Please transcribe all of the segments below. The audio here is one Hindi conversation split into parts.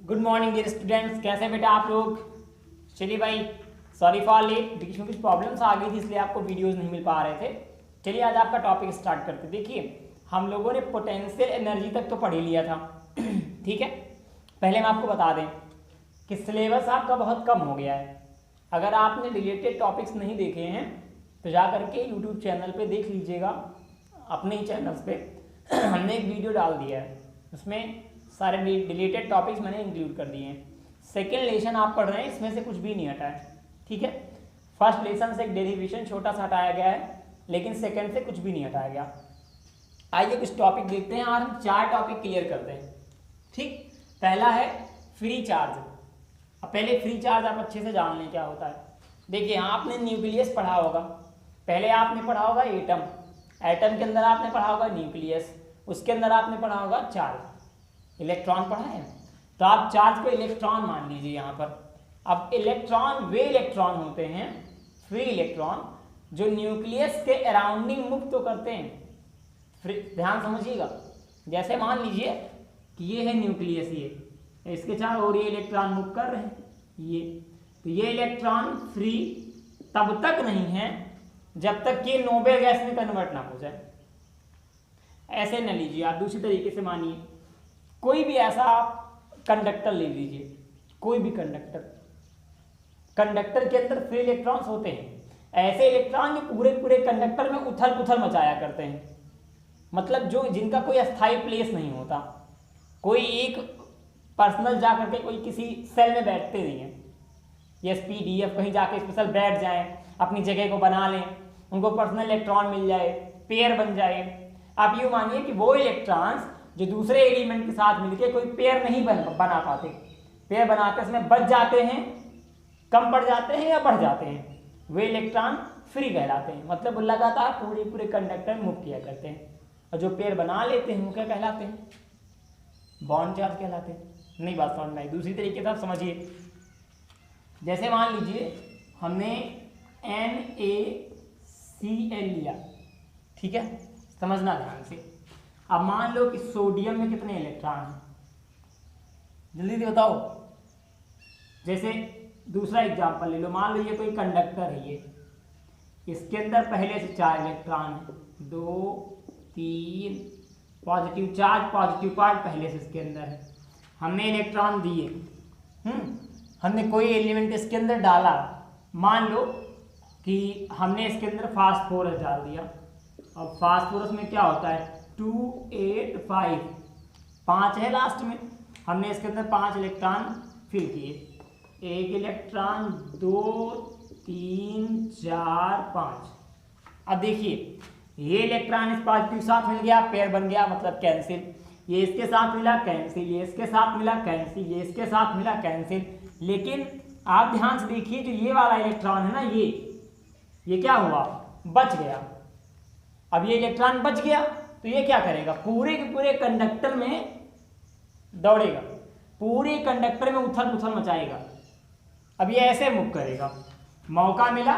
गुड मॉर्निंग डियर स्टूडेंट्स, कैसे बेटा आप लोग। चलिए भाई, सॉरी फॉर लेट, बीच में कुछ प्रॉब्लम्स आ गई थी इसलिए आपको वीडियोस नहीं मिल पा रहे थे। चलिए आज आपका टॉपिक स्टार्ट करते। देखिए हम लोगों ने पोटेंशियल एनर्जी तक तो पढ़ ही लिया था ठीक है। पहले हम आपको बता दें कि सिलेबस आपका बहुत कम हो गया है। अगर आपने रिलेटेड टॉपिक्स नहीं देखे हैं तो जा करके यूट्यूब चैनल पे देख लीजिएगा, अपने ही चैनल्स पे हमने एक वीडियो डाल दिया है, उसमें सारे रिलेटेड टॉपिक्स मैंने इंक्लूड कर दिए हैं। सेकेंड लेसन आप पढ़ रहे हैं, इसमें से कुछ भी नहीं हटा है, ठीक है। फर्स्ट लेसन से एक डेरिवेशन छोटा सा हटाया गया है, लेकिन सेकेंड से कुछ भी नहीं हटाया गया। आइए कुछ टॉपिक देखते हैं और हम 4 टॉपिक क्लियर करते हैं, ठीक। पहला है फ्री चार्ज। अब पहले फ्री चार्ज आप अच्छे से जान लें क्या होता है। देखिए आपने न्यूक्लियस पढ़ा होगा, पहले आपने पढ़ा होगा एटम, एटम के अंदर आपने पढ़ा होगा न्यूक्लियस, उसके अंदर आपने पढ़ा होगा चार्ज, इलेक्ट्रॉन पढ़ा है। तो आप चार्ज को इलेक्ट्रॉन मान लीजिए यहाँ पर। अब इलेक्ट्रॉन वे इलेक्ट्रॉन होते हैं, फ्री इलेक्ट्रॉन, जो न्यूक्लियस के अराउंडिंग मूव तो करते हैं। ध्यान समझिएगा, जैसे मान लीजिए कि ये है न्यूक्लियस, ये इसके चार और ये इलेक्ट्रॉन मूव कर रहे हैं, ये तो ये इलेक्ट्रॉन फ्री तब तक नहीं है जब तक कि नोबेल गैस में कन्वर्ट ना हो जाए। ऐसे न लीजिए आप, दूसरी तरीके से मानिए, कोई भी ऐसा कंडक्टर ले लीजिए, कोई भी कंडक्टर, कंडक्टर के अंदर फ्री इलेक्ट्रॉन्स होते हैं। ऐसे इलेक्ट्रॉन जो पूरे पूरे कंडक्टर में उथल पुथल मचाया करते हैं, मतलब जो जिनका कोई अस्थायी प्लेस नहीं होता, कोई एक पर्सनल जा करके कोई किसी सेल में बैठते नहीं है, SPDF कहीं जाके स्पेशल बैठ जाएं, अपनी जगह को बना लें, उनको पर्सनल इलेक्ट्रॉन मिल जाए, पेयर बन जाए। आप यूँ मानिए कि वो इलेक्ट्रॉन्स जो दूसरे एलिमेंट के साथ मिलके कोई पेयर नहीं बना पाते, पेयर बनाते उसमें बच जाते हैं, कम पड़ जाते हैं या बढ़ जाते हैं, वे इलेक्ट्रॉन फ्री कहलाते हैं। मतलब वो लगातार पूरे पूरे कंडक्टर मूव किया करते हैं। और जो पेयर बना लेते हैं वो क्या कहलाते हैं? बॉन्ड चार्ज कहलाते हैं। नहीं बात समझ में आई? दूसरी तरीके से आप समझिए, जैसे मान लीजिए हमने NaCl लिया, ठीक है, समझना ध्यान से। अब मान लो कि सोडियम में कितने इलेक्ट्रॉन हैं, जल्दी से बताओ। जैसे दूसरा एग्जांपल ले लो, मान लो ये कोई कंडक्टर है, ये इसके अंदर पहले से 4 इलेक्ट्रॉन है, 2 3 पॉजिटिव चार्ज, पॉजिटिव पार्ट पहले से इसके अंदर है। हमने इलेक्ट्रॉन दिए, हमने कोई एलिमेंट इसके अंदर डाला, मान लो कि हमने इसके अंदर फास्फोरस डाल दिया। अब फास्फोरस में क्या होता है? 285, 5 है लास्ट में, हमने इसके अंदर 5 इलेक्ट्रॉन फिल किए, 1 इलेक्ट्रॉन, 2 3 4 5। अब देखिए ये इलेक्ट्रॉन इस पॉजिटिव साथ मिल गया, पेयर बन गया, मतलब कैंसिल। ये इसके साथ मिला कैंसिल, ये इसके साथ मिला कैंसिल, ये इसके साथ मिला कैंसिल। लेकिन आप ध्यान से देखिए, जो ये वाला इलेक्ट्रॉन है ना, ये क्या हुआ? बच गया। अब ये इलेक्ट्रॉन बच गया तो ये क्या करेगा? पूरे के पूरे कंडक्टर में दौड़ेगा, पूरे कंडक्टर में उथल पुथल मचाएगा। अब ये ऐसे मूव करेगा, मौका मिला।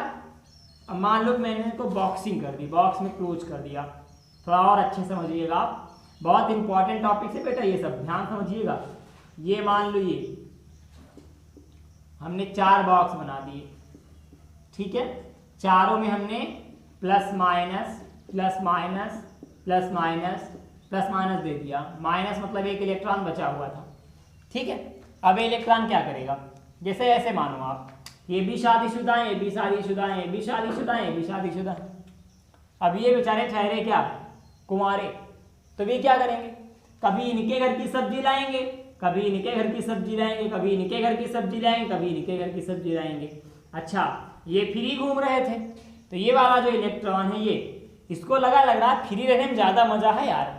अब मान लो मैंने इसको बॉक्सिंग कर दी, बॉक्स में क्लोज कर दिया। थोड़ा और अच्छे से समझिएगा आप, बहुत इंपॉर्टेंट टॉपिक है बेटा, ये सब ध्यान समझिएगा। ये मान लो ये हमने 4 बॉक्स बना दिए, ठीक है, चारों में हमने plus minus plus minus plus minus plus minus दे दिया। माइनस मतलब 1 इलेक्ट्रॉन बचा हुआ था, ठीक है। अब इलेक्ट्रॉन क्या करेगा? जैसे ऐसे मानो आप, ये भी शादीशुदा है, ये भी शादीशुदा है, ये भी शादीशुदा है, ये भी शादीशुदा है। अब ये बेचारे ठहरे क्या? कुंवारे। तो ये क्या करेंगे? कभी इनके घर की सब्जी लाएंगे, कभी इनके घर की सब्जी लाएंगे, कभी इनके घर की सब्जी लाएंगे, कभी इनके घर की सब्जी लाएंगे। अच्छा, ये फ्री घूम रहे थे, तो ये वाला जो इलेक्ट्रॉन है, ये इसको लग रहा है फ्री रहने में ज़्यादा मज़ा है यार,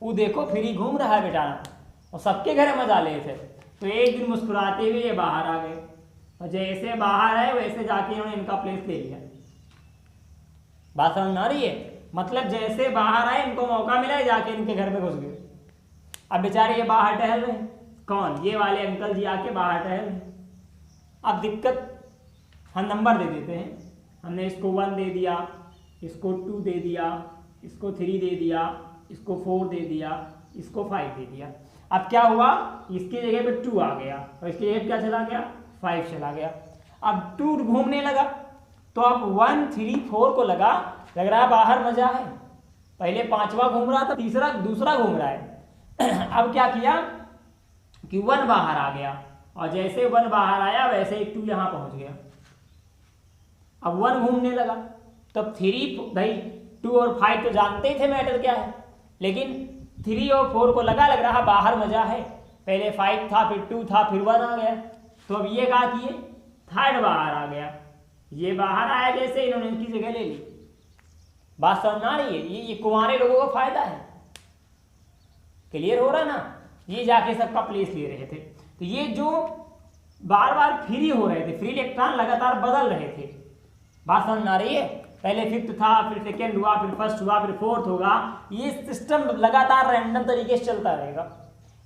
वो देखो फ्री घूम रहा है बेटा, और सबके घर मजा ले थे। तो एक दिन मुस्कुराते हुए ये बाहर आ गए, और जैसे बाहर आए वैसे जाके इन्होंने इनका प्लेस ले लिया। बात समझ में आ रही है? मतलब जैसे बाहर आए, इनको मौका मिला, जाके इनके घर में घुस गए। अब बेचारे ये बाहर टहल रहे हैं, कौन? ये वाले अंकल जी आके बाहर टहल रहे हैं। अब दिक्कत, हम नंबर दे देते हैं, हमने इसको 1 दे दिया, इसको 2 दे दिया, इसको 3 दे दिया, इसको 4 दे दिया, इसको 5 दे दिया। अब क्या हुआ, इसकी जगह पे 2 आ गया और इसकी जगह क्या चला गया, 5 चला गया। अब 2 घूमने लगा तो अब 1 3 4 को लग रहा है बाहर मजा है। पहले 5वां घूम रहा था, दूसरा घूम रहा है। अब क्या किया कि 1 बाहर आ गया और जैसे 1 बाहर आया वैसे ही 2 यहाँ पहुंच गया। अब 1 घूमने लगा तो 3 भाई 2 और 5 तो जानते ही थे मैटर क्या है, लेकिन 3 और 4 को लग रहा बाहर मजा है। पहले 5 था, फिर 2 था, फिर 1 आ गया। तो अब ये कहा कि ये 3rd बाहर आ गया, ये बाहर आया जैसे इन्होंने इनकी जगह ले ली। बात समझ आ रही है? ये कुंवारे लोगों का फायदा है। क्लियर हो रहा ना? ये जाके सबका प्लेस ले रहे थे। तो ये जो बार बार फ्री हो रहे थे, फ्री इलेक्ट्रॉन लगातार बदल रहे थे। बात समझ आ रही है? पहले 5th था, फिर 2nd हुआ, फिर 1st हुआ, फिर 4th होगा। ये सिस्टम लगातार रैंडम तरीके से चलता रहेगा।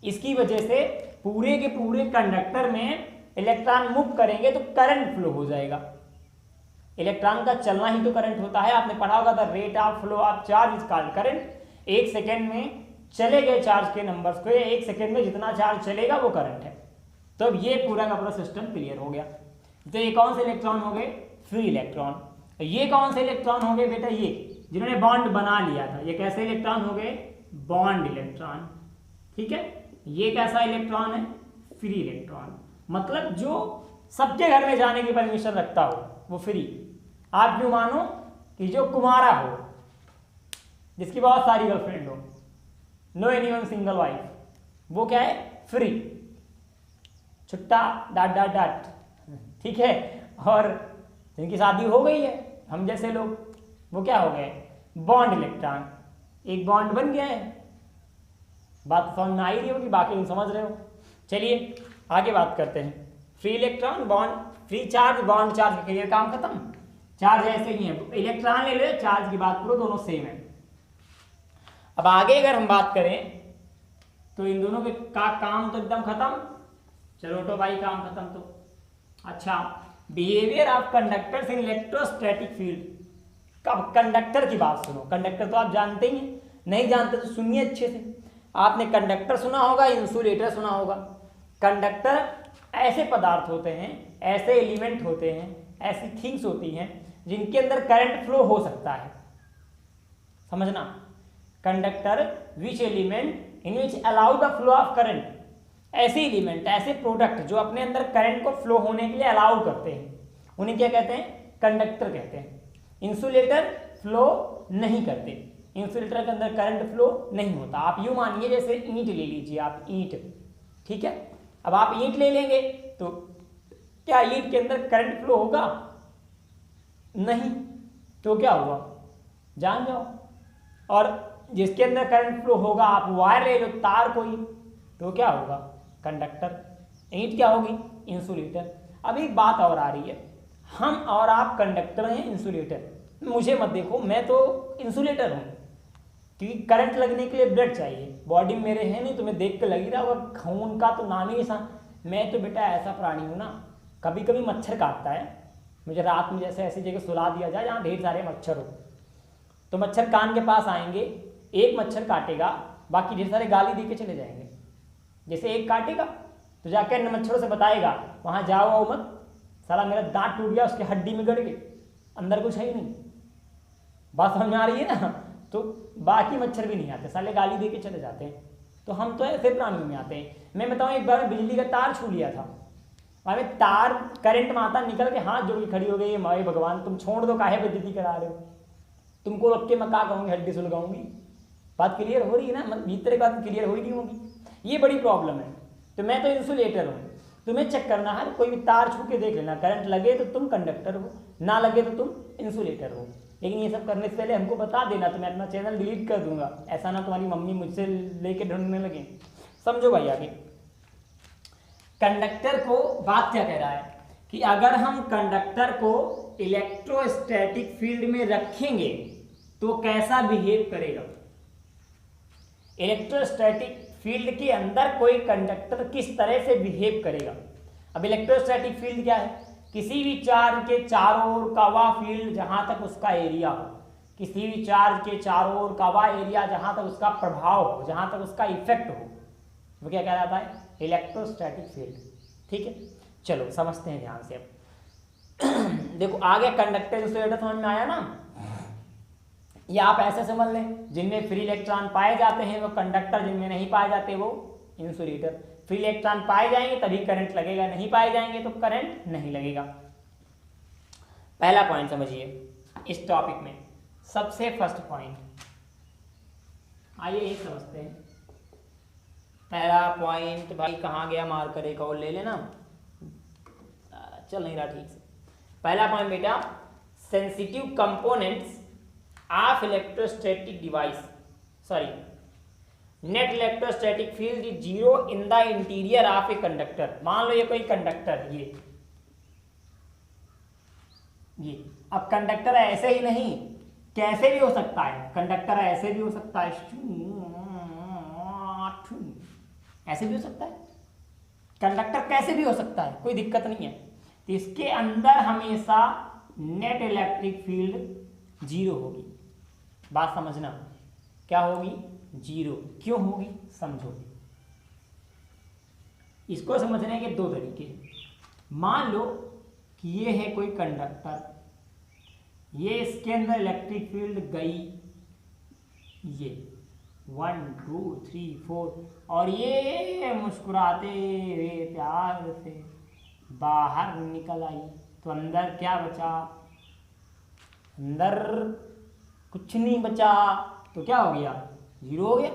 इसकी वजह से पूरे के पूरे कंडक्टर में इलेक्ट्रॉन मूव करेंगे तो करंट फ्लो हो जाएगा। इलेक्ट्रॉन का चलना ही तो करंट होता है। आपने पढ़ा होगा the rate of flow of charge is called current. 1 second में चले गए चार्ज के नंबर्स को, 1 सेकेंड में जितना चार्ज चलेगा वो करंट है। तो अब ये पूरा का पूरा सिस्टम क्लियर हो गया। तो ये कौन से इलेक्ट्रॉन हो गए, फ्री इलेक्ट्रॉन। ये कौन से इलेक्ट्रॉन हो गए बेटा, ये जिन्होंने बॉन्ड बना लिया था। ये कैसे इलेक्ट्रॉन हो गए, बॉन्ड इलेक्ट्रॉन। ठीक है, ये कैसा इलेक्ट्रॉन है, फ्री इलेक्ट्रॉन। मतलब जो सबके घर में जाने की परमिशन रखता हो वो फ्री। आप क्यों मानो कि जो कुमारा हो, जिसकी बहुत सारी गर्लफ्रेंड हो, नो एनीवन सिंगल वाइफ, वो क्या है, फ्री, छुट्टा डाट डाट डाट। ठीक है, और जिनकी शादी हो गई है, हम जैसे लोग, वो क्या हो गए, बॉन्ड इलेक्ट्रॉन। एक बॉन्ड बन गया है। बात समझ में आ ही रही होगी, बाकी तुम समझ रहे हो। चलिए आगे बात करते हैं। Free electron, bond, free charge, bond charge का क्लियर काम खत्म। चार्ज ऐसे ही है, इलेक्ट्रॉन ले लो, चार्ज की बात करो, दोनों सेम है। अब आगे अगर हम बात करें तो इन दोनों के काम तो एकदम खत्म। चलो तो भाई काम खत्म। तो अच्छा, behaviour of conductors in electrostatic field. अब कंडक्टर की बात सुनो। कंडक्टर तो आप जानते ही हैं, नहीं जानते तो सुनिए अच्छे से। आपने कंडक्टर सुना होगा, इंसुलेटर सुना होगा। कंडक्टर ऐसे पदार्थ होते हैं, ऐसे एलिमेंट होते हैं, ऐसी थिंग्स होती हैं जिनके अंदर करंट फ्लो हो सकता है। समझना, conductor which element in which allow the flow of current. ऐसे एलिमेंट, ऐसे प्रोडक्ट जो अपने अंदर करंट को फ्लो होने के लिए अलाउ करते हैं, उन्हें क्या कहते हैं, कंडक्टर कहते हैं। इंसुलेटर फ्लो नहीं करते, इंसुलेटर के अंदर करंट फ्लो नहीं होता। आप यूं मानिए जैसे ईंट ले लीजिए आप, ईंट, ठीक है। अब आप ईंट ले लेंगे तो क्या ईंट के अंदर करंट फ्लो होगा, नहीं, तो क्या हुआ, जान जाओ। और जिसके अंदर करंट फ्लो होगा, आप वायर ले लो, तार कोई, तो क्या होगा, कंडक्टर। ईंट क्या होगी, इंसुलेटर। अब एक बात और आ रही है, हम और आप कंडक्टर हैं, इंसुलेटर। मुझे मत देखो, मैं तो इंसुलेटर हूँ, क्योंकि करंट लगने के लिए ब्लड चाहिए। बॉडी में मेरे है नहीं, तुम्हें देख के लग ही रहा होगा, खून का तो नाम ही ऐसा। मैं तो बेटा ऐसा प्राणी हूँ ना, कभी कभी मच्छर काटता है मुझे। रात में जैसे ऐसी जगह सुला दिया जाए जहाँ ढेर सारे मच्छर हो, तो मच्छर कान के पास आएंगे, एक मच्छर काटेगा, बाकी ढेर सारे गाली दे के चले जाएंगे। जैसे एक काटेगा तो जाके अन्य मच्छरों से बताएगा, वहाँ जाओ आओ मत, साला मेरा दांत टूट गया, उसकी हड्डी में गड़ गई, अंदर कुछ है ही नहीं। बात समझ में आ रही है ना? तो बाकी मच्छर भी नहीं आते, साले गाली दे के चले जाते हैं। तो हम तो ऐसे प्राणियों में आते हैं। मैं बताऊँ, एक बार बिजली का तार छू लिया था, अरे तार करंट माता निकल के हाथ जोड़ के खड़ी हो गई, माए भगवान तुम छोड़ दो, काहे बेइज्जती करा रहे हो, तुमको रख के मैं क्या कहूँगी, हड्डी सुलगाऊंगी। बात क्लियर हो रही है ना? भीतर की बात क्लियर हो ही नहीं होगी, ये बड़ी प्रॉब्लम है। तो मैं तो इंसुलेटर हूँ, तुम्हें चेक करना है, कोई भी तार छू के देख लेना, करंट लगे तो तुम कंडक्टर हो, ना लगे तो तुम इंसुलेटर हो। लेकिन ये सब करने से पहले हमको बता देना, तो मैं अपना चैनल डिलीट कर दूंगा, ऐसा ना तुम्हारी मम्मी मुझसे लेके ढूंढने लगे। समझो भाई आगे, कंडक्टर को बात क्या कह रहा है कि अगर हम कंडक्टर को इलेक्ट्रोस्टैटिक फील्ड में रखेंगे तो कैसा बिहेव करेगा। इलेक्ट्रोस्टैटिक फील्ड के अंदर कोई कंडक्टर किस तरह से बिहेव करेगा। अब इलेक्ट्रोस्टैटिक फील्ड क्या है, किसी भी चार्ज के चारों ओर का वह फील्ड जहां तक उसका एरिया हो, किसी भी चार्ज के चारों ओर का वह एरिया जहां तक उसका प्रभाव हो, जहां तक उसका इफेक्ट हो, वो क्या कहलाता है? Electrostatic field. ठीक है, चलो समझते हैं ध्यान से। अब देखो आगे कंडक्टर इंसुलेटर समझ में आया ना? या आप ऐसे समझ लें, जिनमें फ्री इलेक्ट्रॉन पाए जाते हैं वो कंडक्टर, जिनमें नहीं पाए जाते वो इंसुलेटर। फ्री इलेक्ट्रॉन पाए जाएंगे तभी करंट लगेगा, नहीं पाए जाएंगे तो करंट नहीं लगेगा। पहला पॉइंट समझिए इस टॉपिक में, सबसे फर्स्ट पॉइंट, आइए ये समझते हैं। पहला पॉइंट भाई कहाँ गया मार्कर, एक और ले लेना, चल नहीं रहा ठीक से। पहला पॉइंट बेटा, sensitive components of electrostatic device, sorry, net electrostatic field is zero in the interior of a conductor. मान लो ये कोई कंडक्टर है, ये अब कंडक्टर ऐसे ही नहीं, कैसे भी हो सकता है। कंडक्टर ऐसे भी हो सकता है, ऐसे भी हो सकता है। कंडक्टर कैसे भी हो सकता है, कोई दिक्कत नहीं है। तो इसके अंदर हमेशा नेट इलेक्ट्रिक फील्ड जीरो होगी। बात समझना, क्या होगी? जीरो। क्यों होगी समझो। इसको समझने के दो तरीके। मान लो कि ये है कोई कंडक्टर, ये इसके अंदर इलेक्ट्रिक फील्ड गई, ये 1 2 3 4, और ये मुस्कुराते हुए प्यार से बाहर निकल आई। तो अंदर क्या बचा? अंदर कुछ नहीं बचा। तो क्या हो गया? जीरो हो गया।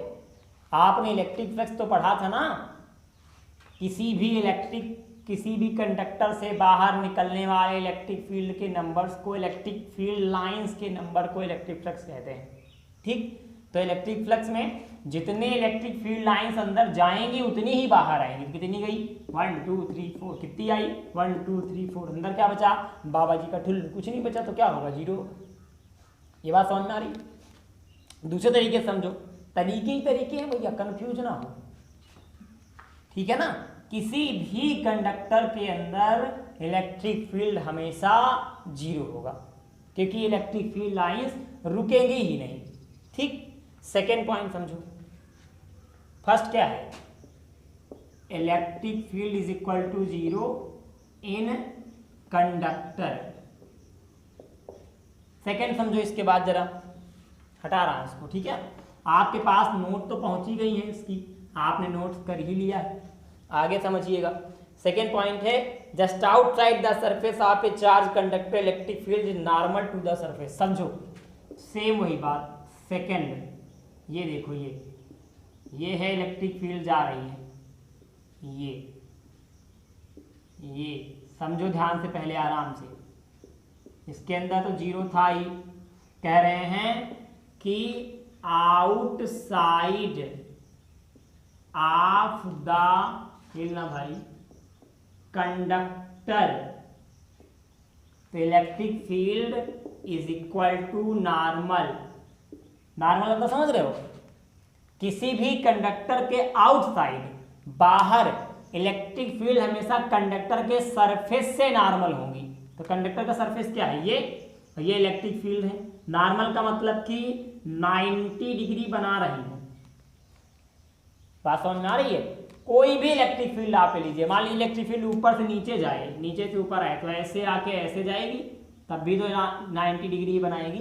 आपने इलेक्ट्रिक फ्लक्स तो पढ़ा था ना, किसी भी कंडक्टर से बाहर निकलने वाले इलेक्ट्रिक फील्ड के नंबर्स को, इलेक्ट्रिक फील्ड लाइंस के नंबर को इलेक्ट्रिक फ्लक्स कहते हैं। ठीक, तो इलेक्ट्रिक फ्लक्स में जितने इलेक्ट्रिक फील्ड लाइंस अंदर जाएंगी उतनी ही बाहर आएंगी। कितनी गई? 1 2 3 4। कितनी आई? 1 2 3 4। अंदर क्या बचा? बाबा जी का ठुल, कुछ नहीं बचा। तो क्या होगा? जीरो। ये बात समझ में आ रही? दूसरे तरीके से समझो, तरीके ही तरीके हैं भैया, कंफ्यूज ना हो। ठीक है ना? किसी भी कंडक्टर के अंदर इलेक्ट्रिक फील्ड हमेशा जीरो होगा, क्योंकि इलेक्ट्रिक फील्ड लाइंस रुकेंगी ही नहीं। ठीक, सेकेंड पॉइंट समझो। फर्स्ट क्या है? Electric field is equal to zero in conductor. Second समझो, इसके बाद जरा हटा रहा है इसको। ठीक है, आपके पास नोट तो पहुंची गई है इसकी, आपने नोट कर ही लिया है। आगे समझिएगा। सेकेंड पॉइंट है, just outside the surface of a charge conductor electric field is normal to the surface. समझो, सेम वही बात। सेकेंड, ये देखो, ये है इलेक्ट्रिक फील्ड जा रही है, ये समझो ध्यान से, पहले आराम से। इसके अंदर तो जीरो था ही। कह रहे हैं कि आउटसाइड ऑफ द, हिलना भाई, कंडक्टर, तो electric field is equal to normal. Normal मतलब समझ रहे हो? किसी भी कंडक्टर के आउटसाइड, बाहर, इलेक्ट्रिक फील्ड हमेशा कंडक्टर के सरफेस से नॉर्मल होगी। तो कंडक्टर का सरफेस क्या है? ये इलेक्ट्रिक फील्ड है। नॉर्मल का मतलब कि 90 डिग्री बना रही है। बात समझ में आ रही है? कोई भी इलेक्ट्रिक फील्ड आप ले लीजिए, मान लीजिए इलेक्ट्रिक फील्ड ऊपर से नीचे जाए, नीचे से ऊपर आए, तो ऐसे आके ऐसे जाएगी, तब भी तो 90 डिग्री बनाएगी।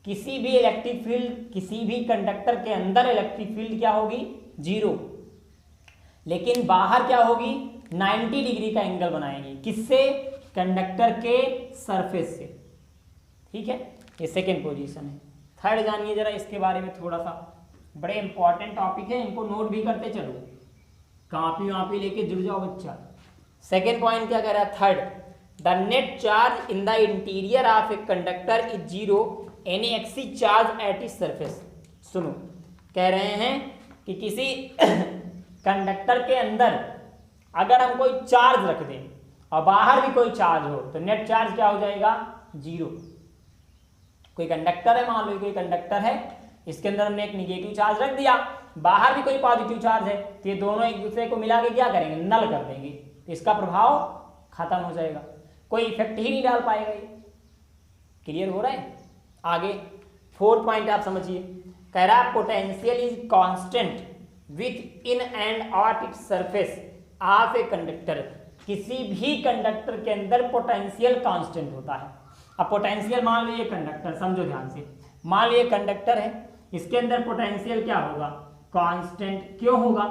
किसी भी इलेक्ट्रिक फील्ड, किसी भी कंडक्टर के अंदर इलेक्ट्रिक फील्ड क्या होगी? जीरो। लेकिन बाहर क्या होगी? 90 डिग्री का एंगल बनाएगी। किससे? कंडक्टर के सरफेस से। ठीक है, ये सेकेंड पोजीशन है। थर्ड जानिए जरा इसके बारे में थोड़ा सा, बड़े इंपॉर्टेंट टॉपिक है, इनको नोट भी करते चलो, कॉपी वापी लेके जुड़ जाओ बच्चा। सेकेंड पॉइंट क्या कह रहा है? Third, the net charge in the interior of a conductor is zero any excess charge at is surface. सुनो, कह रहे हैं कि किसी कंडक्टर के अंदर अगर हम कोई चार्ज रख दें और बाहर भी कोई चार्ज हो, तो नेट चार्ज क्या हो जाएगा? जीरो। कोई कंडक्टर है, मान लो कोई कंडक्टर है, इसके अंदर हमने एक निगेटिव चार्ज रख दिया, बाहर भी कोई पॉजिटिव चार्ज है, तो ये दोनों एक दूसरे को मिला के क्या करेंगे? नल कर देंगे। तो इसका प्रभाव खत्म हो जाएगा, कोई इफेक्ट ही नहीं डाल पाएगा। ये क्लियर हो रहा है? आगे 4 पॉइंट आप समझिए, कह रहा है potential is constant with in and out its surface of a conductor. किसी भी कंडक्टर के अंदर पोटेंशियल कांस्टेंट होता है। अब पोटेंशियल मान लो ये कंडक्टर, समझो ध्यान से, मान लो ये कंडक्टर है, इसके अंदर पोटेंशियल क्या होगा, कांस्टेंट। क्यों होगा,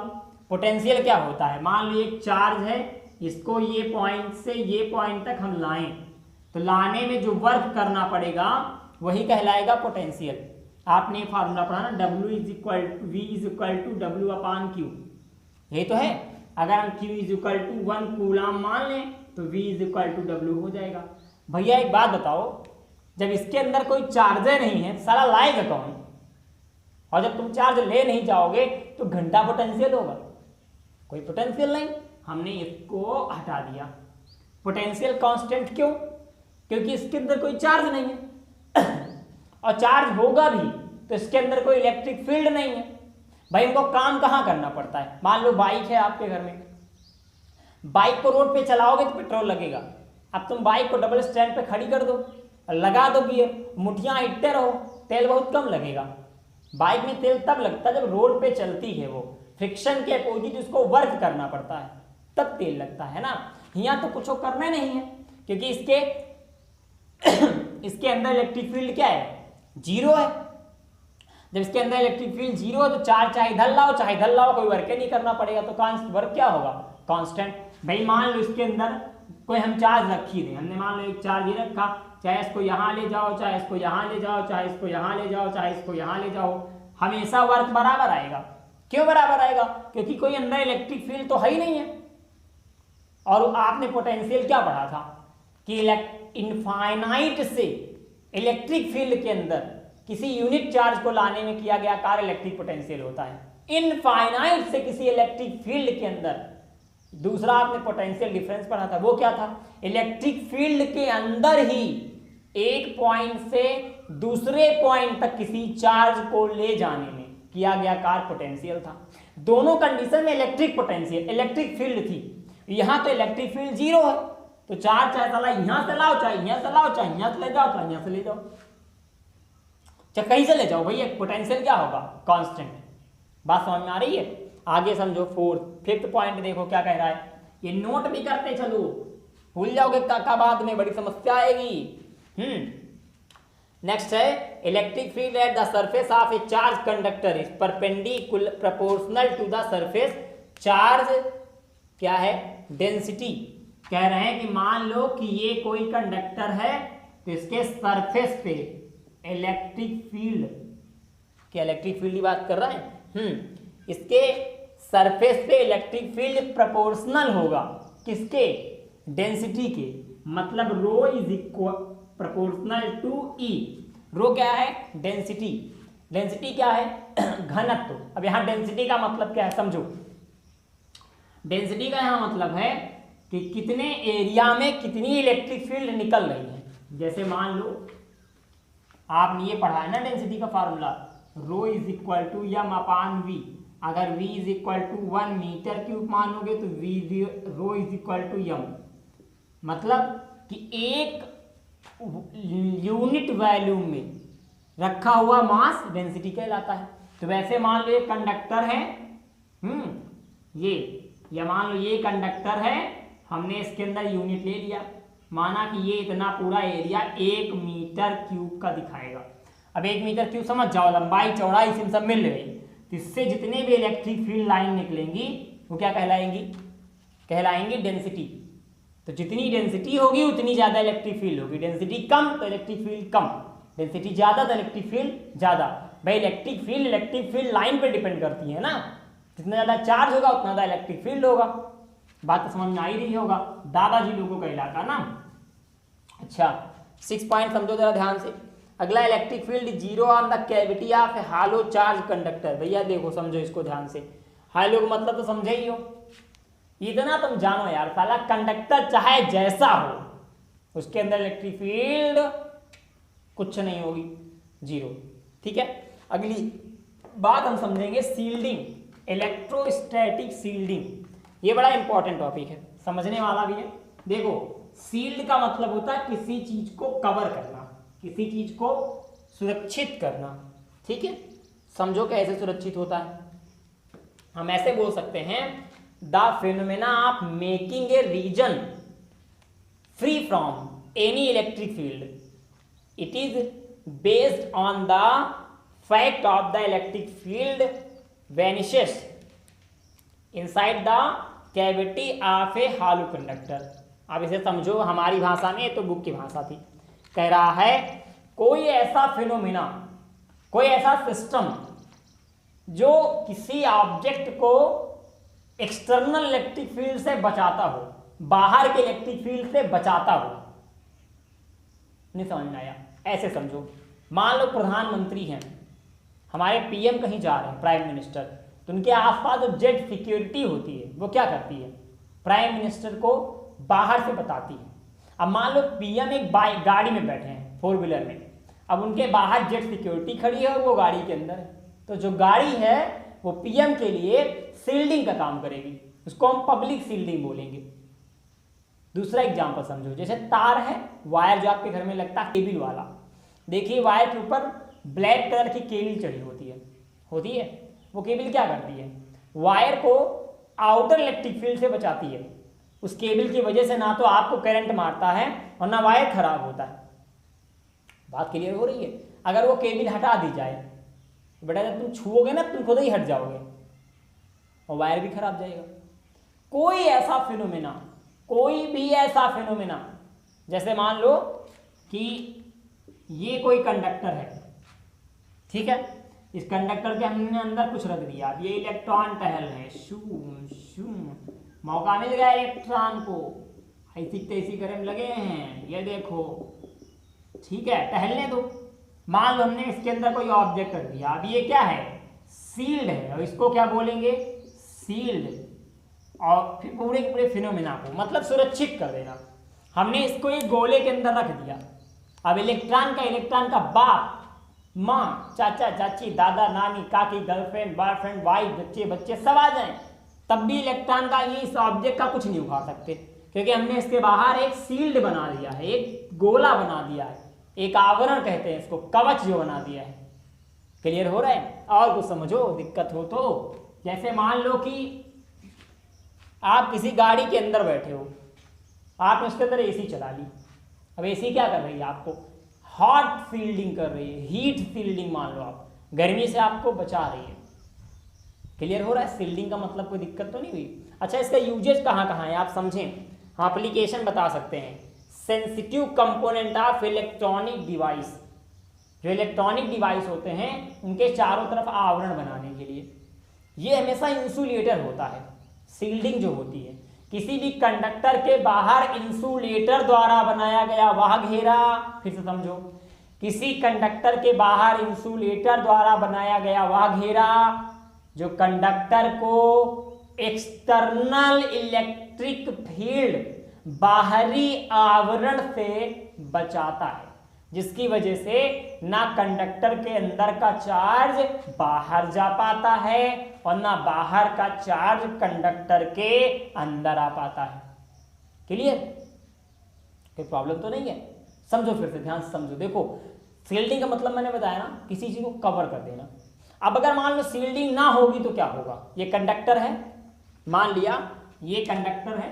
पोटेंशियल क्या होता है, मान लो एक चार्ज है, इसको ये पॉइंट से ये पॉइंट तक हम लाएं, तो लाने में जो वर्क करना पड़ेगा वही कहलाएगा पोटेंशियल। आपने फार्मूला पढ़ा ना, W is equal to V is equal to W upon Q, यही तो है। अगर हम Q is equal to 1 coulomb मान लें तो V is equal to W हो जाएगा। भैया एक बात बताओ, जब इसके अंदर कोई चार्जर नहीं है सारा लाएगा कौन, और जब तुम चार्ज ले नहीं जाओगे तो घंटा पोटेंशियल होगा, कोई पोटेंशियल नहीं, हमने इसको हटा दिया। पोटेंशियल कांस्टेंट क्यों, क्योंकि इसके अंदर कोई चार्ज नहीं है और चार्ज होगा भी तो इसके अंदर कोई इलेक्ट्रिक फील्ड नहीं है। भाई हमको काम कहाँ करना पड़ता है, मान लो बाइक है आपके घर में, बाइक को रोड पे चलाओगे तो पेट्रोल लगेगा। अब तुम बाइक को डबल स्टैंड पे खड़ी कर दो, लगा दो गियर, मुठियाँ इटते रहो, तेल बहुत कम लगेगा। बाइक में तेल तब लगता है जब रोड पे चलती है, वो फ्रिक्शन के अपोजिट उसको वर्क करना पड़ता है, तब तेल लगता है ना। यहाँ तो कुछ करना नहीं है, क्योंकि इसके अंदर इलेक्ट्रिक फील्ड क्या है, जीरो है। जब इसके अंदर इलेक्ट्रिक फील्ड जीरो है तो चार्ज चाहे इधर लाओ चाहे इधर लाओ, कोई वर्क नहीं करना पड़ेगा, तो वर्क क्या होगा, कांस्टेंट। भाई मान लो इसके अंदर कोई हम चार्ज रख ही दें, हमने मान लो एक चार्ज ये रखा, चाहे इसको यहाँ ले जाओ चाहे इसको यहाँ ले जाओ चाहे इसको यहाँ ले जाओ चाहे इसको यहाँ ले जाओ, हमेशा वर्क बराबर आएगा। क्यों बराबर आएगा, क्योंकि कोई अंदर इलेक्ट्रिक फील्ड तो है ही नहीं है। और आपने पोटेंशियल क्या पढ़ा था कि इनफाइनाइट से इलेक्ट्रिक फील्ड के अंदर किसी यूनिट चार्ज को लाने में किया गया कार्य इलेक्ट्रिक पोटेंशियल होता है। इनफाइनाइट से किसी इलेक्ट्रिक फील्ड के अंदर, दूसरा आपने पोटेंशियल डिफरेंस पढ़ा था, वो क्या था, इलेक्ट्रिक फील्ड के अंदर ही एक पॉइंट से दूसरे पॉइंट तक किसी चार्ज को ले जाने में किया गया कार्य पोटेंशियल था। दोनों कंडीशन में इलेक्ट्रिक पोटेंशियल, इलेक्ट्रिक फील्ड थी। यहाँ तो इलेक्ट्रिक फील्ड जीरो है, तो चार्ज चाहे साला यहाँ से लाओ चाहे यहाँ से लाओ चाहे यहाँ से ले जाओ चाहे यहाँ से ले जाओ, चाहे कहीं से ले जाओ, भैया पोटेंशियल क्या होगा, कांस्टेंट। बात समझ में आ रही है, आगे समझो। फिफ्थ पॉइंट देखो क्या कह रहा है, ये नोट भी करते चलो, भूल जाओगे काका बाद में बड़ी समस्या आएगी। नेक्स्ट है electric field at the surface of a charge conductor is perpendicular proportional to the surface charge क्या है, डेंसिटी। कह रहे हैं कि मान लो कि ये कोई कंडक्टर है तो इसके सरफेस पे इलेक्ट्रिक फील्ड, क्या इलेक्ट्रिक फील्ड की बात कर रहा है, इसके सरफेस पे इलेक्ट्रिक फील्ड प्रोपोर्शनल होगा किसके, डेंसिटी के, मतलब रो इज इक्वल प्रोपोर्शनल टू ई। रो क्या है, डेंसिटी। डेंसिटी क्या है, घनत्व। अब यहाँ डेंसिटी का मतलब क्या है समझो, डेंसिटी का यहाँ मतलब है कि कितने एरिया में कितनी इलेक्ट्रिक फील्ड निकल रही है। जैसे मान लो आपने ये पढ़ा है ना डेंसिटी का formula, rho is equal to M upon V. अगर v is equal to 1 metre cube मानोगे तो v rho is equal to M, मतलब कि एक यूनिट वॉल्यूम में रखा हुआ मास डेंसिटी कहलाता है। तो वैसे मान लो ये कंडक्टर है, ये मान लो ये कंडक्टर है, हमने इसके अंदर यूनिट ले लिया, माना कि ये इतना पूरा एरिया 1 मीटर क्यूब का दिखाएगा। अब 1 मीटर क्यूब समझ जाओ, लंबाई चौड़ाई से सब मिल रही, तो इससे जितने भी इलेक्ट्रिक फील्ड लाइन निकलेंगी वो क्या कहलाएंगी, कहलाएंगी डेंसिटी। तो जितनी डेंसिटी होगी उतनी ज़्यादा इलेक्ट्रिक फील्ड होगी, डेंसिटी कम तो इलेक्ट्रिक फील्ड कम, डेंसिटी ज़्यादा तो इलेक्ट्रिक फील्ड ज़्यादा। भाई इलेक्ट्रिक फील्ड लाइन पे डिपेंड करती है ना, जितना ज़्यादा चार्ज होगा उतना ज़्यादा इलेक्ट्रिक फील्ड होगा। बात तो समझ में आ ही रही होगा, दादाजी लोगों का इलाका ना। अच्छा 6 पॉइंट समझो जरा ध्यान से। अगला electric field zero on the cavity of A hello charge conductor. भैया देखो समझो इसको ध्यान से, हालो का मतलब तो समझे ही हो, इतना तुम जानो यार, साला कंडक्टर चाहे जैसा हो उसके अंदर इलेक्ट्रिक फील्ड कुछ नहीं होगी, जीरो। ठीक है, अगली बात हम समझेंगे सील्डिंग, इलेक्ट्रोस्टैटिक सील्डिंग। ये बड़ा इंपॉर्टेंट टॉपिक है, समझने वाला भी है। देखो सील्ड का मतलब होता है किसी चीज को कवर करना, किसी चीज को सुरक्षित करना। ठीक है, समझो कैसे सुरक्षित होता है। हम ऐसे बोल सकते हैं, the phenomena of making a region free from any electric field, it is based on the fact of the electric field vanishes inside the cavity of a hollow conductor. अब इसे समझो, हमारी भाषा में, तो बुक की भाषा थी। कह रहा है कोई ऐसा फिनोमेना, कोई ऐसा सिस्टम जो किसी ऑब्जेक्ट को एक्सटर्नल इलेक्ट्रिक फील्ड से बचाता हो, बाहर के इलेक्ट्रिक फील्ड से बचाता हो। नहीं समझ में आया? ऐसे समझो, मान लो प्रधानमंत्री हैं, हमारे पीएम कहीं जा रहे हैं, प्राइम मिनिस्टर, तो उनके आसपास जो जेट सिक्योरिटी होती है वो क्या करती है, प्राइम मिनिस्टर को बाहर से बताती है। अब मान लो पीएम एक बाइक गाड़ी में बैठे हैं, 4 व्हीलर में, अब उनके बाहर जेट सिक्योरिटी खड़ी है और वो गाड़ी के अंदर है, तो जो गाड़ी है वो पीएम के लिए शील्डिंग का काम करेगी, उसको हम पब्लिक शील्डिंग बोलेंगे। दूसरा एग्जांपल समझो, जैसे तार है, वायर जो आपके घर में लगता है केबल वाला, देखिए वायर के ऊपर ब्लैक कलर की केबल चढ़ी होती है। वो केबल क्या करती है, वायर को आउटर इलेक्ट्रिक फील्ड से बचाती है। उस केबल की वजह से ना तो आपको करंट मारता है और ना वायर खराब होता है। बात क्लियर हो रही है? अगर वो केबल हटा दी जाए, बेटा जब तुम छुओगे ना तुम खुद ही हट जाओगे और वायर भी खराब जाएगा। कोई ऐसा फिनोमेना, कोई भी ऐसा फिनोमेना, जैसे मान लो कि ये कोई कंडक्टर है, ठीक है, इस कंडक्टर के हमने अंदर कुछ रख दिया, ये इलेक्ट्रॉन टहल है, शूम शूम, मौका मिल गया इलेक्ट्रॉन को, ऐसी तैसी करने लगे हैं, ये देखो, ठीक है, टहलने दो। मान लो हमने इसके अंदर कोई ऑब्जेक्ट रख दिया, अब ये क्या है, सील्ड है, और इसको क्या बोलेंगे, सील्ड, और फिर पूरे के पूरे फिनोमेना को मतलब सुरक्षित कर देना। हमने इसको एक गोले के अंदर रख दिया, अब इलेक्ट्रॉन का बाप, माँ, चाचा चाची, दादा नानी, काकी, गर्लफ्रेंड, बॉयफ्रेंड, वाइफ, बच्चे सब आ जाएं, तब भी इलेक्ट्रॉन का ये इस ऑब्जेक्ट का कुछ नहीं उखाड़ सकते, क्योंकि हमने इसके बाहर एक सील्ड बना दिया है, एक गोला बना दिया है, एक आवरण कहते हैं इसको, कवच जो बना दिया है। क्लियर हो रहा है? और कुछ समझो, दिक्कत हो तो, जैसे मान लो कि आप किसी गाड़ी के अंदर बैठे हो, आपने उसके अंदर एसी चला ली, अब एसी क्या कर रही है, आपको हॉट फील्डिंग कर रही है, हीट फील्डिंग मान लो, आप गर्मी से आपको बचा रही है। क्लियर हो रहा है? फील्डिंग का मतलब कोई दिक्कत तो नहीं हुई? अच्छा, इसका यूजेज कहाँ कहाँ है आप समझें, हम एप्लीकेशन बता सकते हैं। Sensitive component of electronic device, जो इलेक्ट्रॉनिक डिवाइस होते हैं उनके चारों तरफ आवरण बनाने के लिए ये हमेशा इंसुलेटर होता है। सील्डिंग जो होती है, किसी भी कंडक्टर के बाहर इंसुलेटर द्वारा बनाया गया वह घेरा, फिर से समझो, किसी कंडक्टर के बाहर इंसुलेटर द्वारा बनाया गया वह घेरा जो कंडक्टर को एक्सटर्नल इलेक्ट्रिक फील्ड, बाहरी आवरण से बचाता है, जिसकी वजह से ना कंडक्टर के अंदर का चार्ज बाहर जा पाता है और ना बाहर का चार्ज कंडक्टर के अंदर आ पाता है। क्लियर? कोई प्रॉब्लम तो नहीं है? समझो, फिर से ध्यान से समझो। देखो, सील्डिंग का मतलब मैंने बताया ना, किसी चीज को कवर कर देना। अब अगर मान लो सील्डिंग ना होगी तो क्या होगा, ये कंडक्टर है, मान लिया ये कंडक्टर है,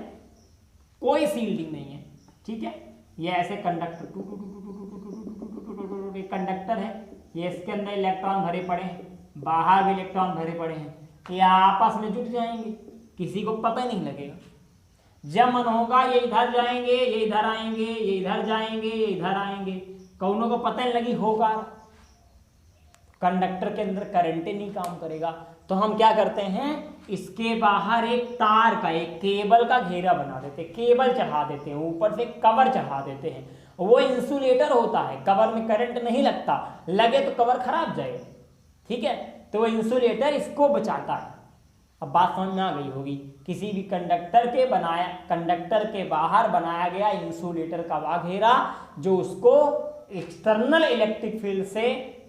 कोई सील्डिंग नहीं है, ठीक है, ये ऐसे कंडक्टर कंडक्टर है, ये इसके अंदर इलेक्ट्रॉन भरे पड़े हैं, बाहर भी इलेक्ट्रॉन भरे पड़े हैं, ये आपस में जुट जाएंगे, किसी को पता नहीं लगेगा। जब मन होगा ये इधर जाएंगे, ये इधर आएंगे, ये इधर जाएंगे, ये इधर आएंगे, कौनों को पता नहीं लगी होगा। कंडक्टर के अंदर करंट नहीं काम करेगा, तो हम क्या करते हैं, इसके बाहर एक तार का, एक केबल का घेरा बना देते, केबल चढ़ा देते हैं, ऊपर से कवर चढ़ा देते हैं। वो इंसुलेटर होता है, कवर में करंट नहीं लगता, लगे तो कवर खराब जाएगा, ठीक है, तो वो इंसुलेटर इसको बचाता है। अब बात समझ में आ गई होगी, किसी भी कंडक्टर के बाहर बनाया गया इंसुलेटर का वह घेरा जो उसको एक्सटर्नल इलेक्ट्रिक फील्ड से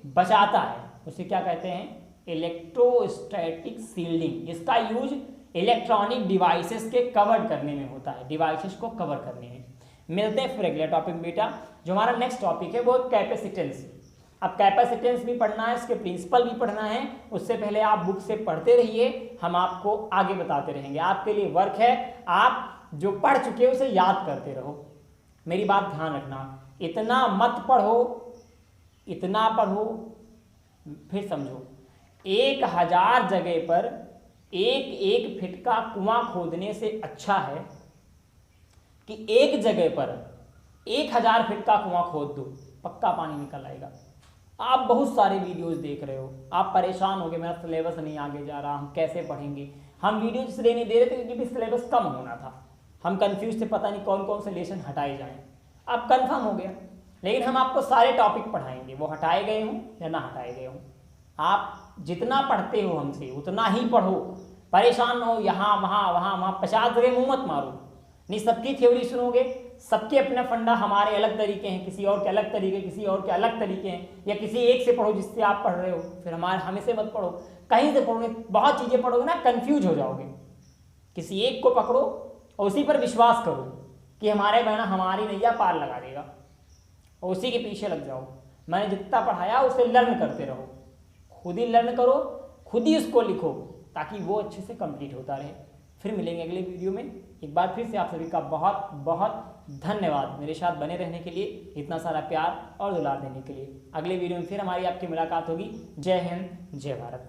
बचाता है, उसे क्या कहते हैं, इलेक्ट्रोस्टैटिक सील्डिंग। इसका यूज इलेक्ट्रॉनिक डिवाइसेस के कवर करने में होता है, डिवाइसेस को कवर करने में। मिलते हैं फिर अगले टॉपिक बेटा। जो हमारा नेक्स्ट टॉपिक है वो कैपेसिटेंस। अब कैपेसिटेंस भी पढ़ना है, इसके प्रिंसिपल भी पढ़ना है। उससे पहले आप बुक से पढ़ते रहिए, हम आपको आगे बताते रहेंगे। आपके लिए वर्क है, आप जो पढ़ चुके हो उसे याद करते रहो। मेरी बात ध्यान रखना, इतना मत पढ़ो, इतना पढ़ो फिर समझो। 1000 जगह पर एक एक फीट का कुआं खोदने से अच्छा है कि एक जगह पर 1000 फीट का कुआं खोद दो, पक्का पानी निकल आएगा। आप बहुत सारे वीडियोस देख रहे हो, आप परेशान हो गए, मेरा सिलेबस नहीं आगे जा रहा, हम कैसे पढ़ेंगे। हम वीडियो इसलिए नहीं दे रहे थे क्योंकि सिलेबस कम होना था, हम कंफ्यूज थे, पता नहीं कौन कौन से लेसन हटाए जाएं। अब कंफर्म हो गया, लेकिन हम आपको सारे टॉपिक पढ़ाएंगे, वो हटाए गए हों या ना हटाए गए हों। आप जितना पढ़ते हो हमसे उतना ही पढ़ो, परेशान हो यहाँ वहाँ वहाँ वहाँ 50 जगह मुँह मत मारो। नहीं सबकी थ्योरी सुनोगे, सबके अपने फंडा, हमारे अलग तरीके हैं, किसी और के अलग तरीके, किसी और के अलग तरीके हैं, या किसी एक से पढ़ो जिससे आप पढ़ रहे हो, फिर हमें से मत पढ़ो, कहीं से पढ़ोगे, बहुत चीज़ें पढ़ोगे ना कंफ्यूज हो जाओगे। किसी एक को पकड़ो और उसी पर विश्वास करो कि हमारे बहना हमारी नैया पार लगा देगा, और उसी के पीछे लग जाओ। मैंने जितना पढ़ाया उसे लर्न करते रहो, खुद ही लर्न करो, खुद ही उसको लिखो, ताकि वो अच्छे से कंप्लीट होता रहे। फिर मिलेंगे अगले वीडियो में। एक बार फिर से आप सभी का बहुत बहुत धन्यवाद मेरे साथ बने रहने के लिए, इतना सारा प्यार और दुलार देने के लिए। अगले वीडियो में फिर हमारी आपकी मुलाकात होगी। जय हिंद, जय भारत।